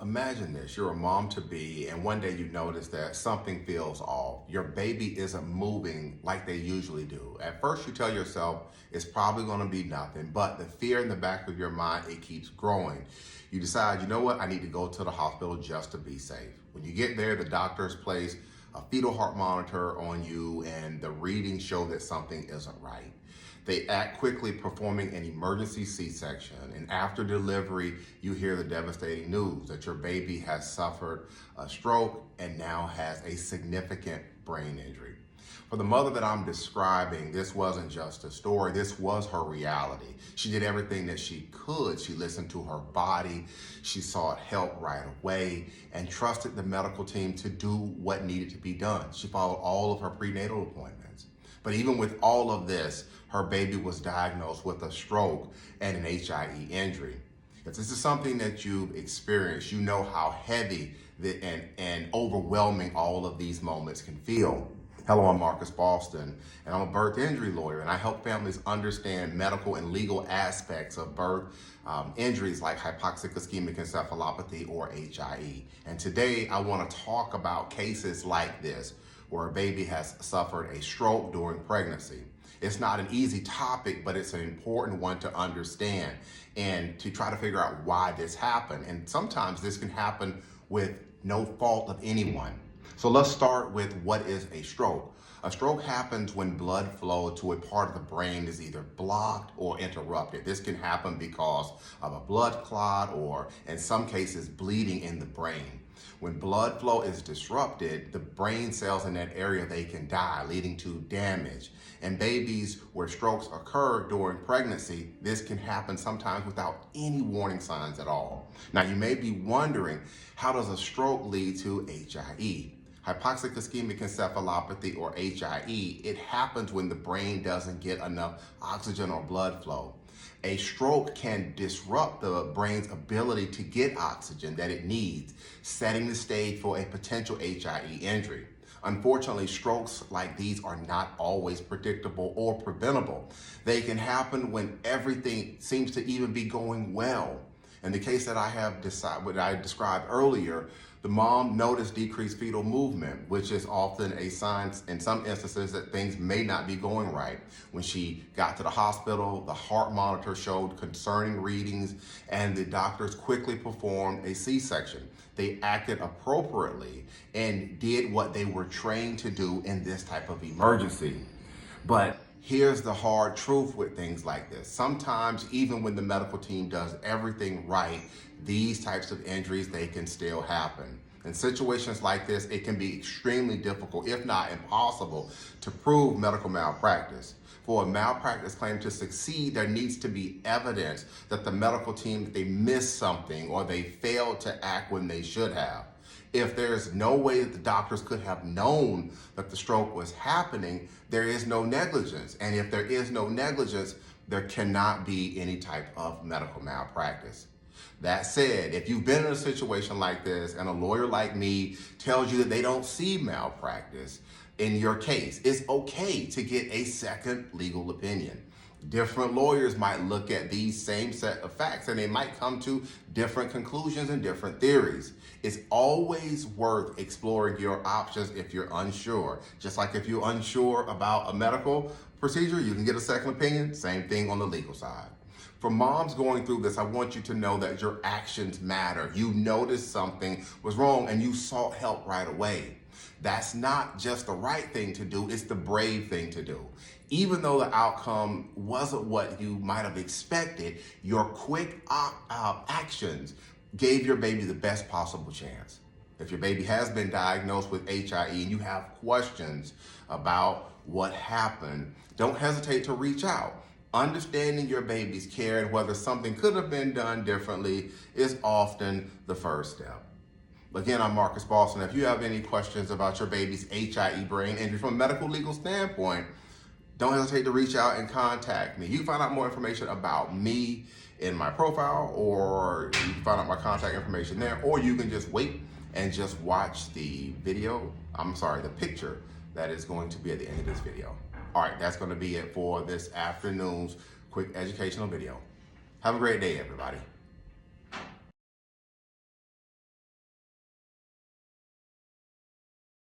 Imagine this, you're a mom-to-be and one day you notice that something feels off. Your baby isn't moving like they usually do. At first you tell yourself it's probably gonna be nothing, but the fear in the back of your mind, it keeps growing. You decide, you know what, I need to go to the hospital just to be safe. When you get there, the doctors place a fetal heart monitor on you and the readings show that something isn't right. They act quickly, performing an emergency C-section, and after delivery, you hear the devastating news that your baby has suffered a stroke and now has a significant brain injury. For the mother that I'm describing, this wasn't just a story, this was her reality. She did everything that she could. She listened to her body, she sought help right away, and trusted the medical team to do what needed to be done. She followed all of her prenatal appointments. But even with all of this, her baby was diagnosed with a stroke and an HIE injury. If this is something that you've experienced, you know how heavy and overwhelming all of these moments can feel. Hello, I'm Marcus Boston, and I'm a birth injury lawyer, and I help families understand medical and legal aspects of birth injuries like hypoxic ischemic encephalopathy or HIE. And today I want to talk about cases like this, where a baby has suffered a stroke during pregnancy. It's not an easy topic, but it's an important one to understand and to try to figure out why this happened. And sometimes this can happen with no fault of anyone. So let's start with what is a stroke. A stroke happens when blood flow to a part of the brain is either blocked or interrupted. This can happen because of a blood clot or, in some cases, bleeding in the brain. When blood flow is disrupted, the brain cells in that area, they can die, leading to damage. And babies where strokes occur during pregnancy, this can happen sometimes without any warning signs at all. Now, you may be wondering, how does a stroke lead to HIE? Hypoxic ischemic encephalopathy, or HIE, it happens when the brain doesn't get enough oxygen or blood flow. A stroke can disrupt the brain's ability to get oxygen that it needs, setting the stage for a potential HIE injury. Unfortunately, strokes like these are not always predictable or preventable. They can happen when everything seems to even be going well. In the case that what I described earlier, the mom noticed decreased fetal movement, which is often a sign in some instances that things may not be going right. When she got to the hospital, the heart monitor showed concerning readings, and the doctors quickly performed a C-section. They acted appropriately and did what they were trained to do in this type of emergency. But here's the hard truth with things like this. Sometimes, even when the medical team does everything right, these types of injuries, they can still happen. In situations like this, it can be extremely difficult, if not impossible, to prove medical malpractice. For a malpractice claim to succeed, there needs to be evidence that the medical team, they missed something or they failed to act when they should have. If there's no way that the doctors could have known that the stroke was happening, there is no negligence. And if there is no negligence, there cannot be any type of medical malpractice. That said, if you've been in a situation like this and a lawyer like me tells you that they don't see malpractice in your case, it's okay to get a second legal opinion. Different lawyers might look at these same set of facts and they might come to different conclusions and different theories. It's always worth exploring your options if you're unsure. Just like if you're unsure about a medical procedure, you can get a second opinion. Same thing on the legal side. For moms going through this, I want you to know that your actions matter. You noticed something was wrong and you sought help right away. That's not just the right thing to do, it's the brave thing to do. Even though the outcome wasn't what you might have expected, your quick actions gave your baby the best possible chance. If your baby has been diagnosed with HIE and you have questions about what happened, don't hesitate to reach out. Understanding your baby's care and whether something could have been done differently is often the first step. Again, I'm Marcus Boston. If you have any questions about your baby's HIE brain injury from a medical legal standpoint, don't hesitate to reach out and contact me. You can find out more information about me in my profile, or you can find out my contact information there, or you can just wait and just watch the picture that is going to be at the end of this video. All right, that's going to be it for this afternoon's quick educational video. Have a great day, everybody.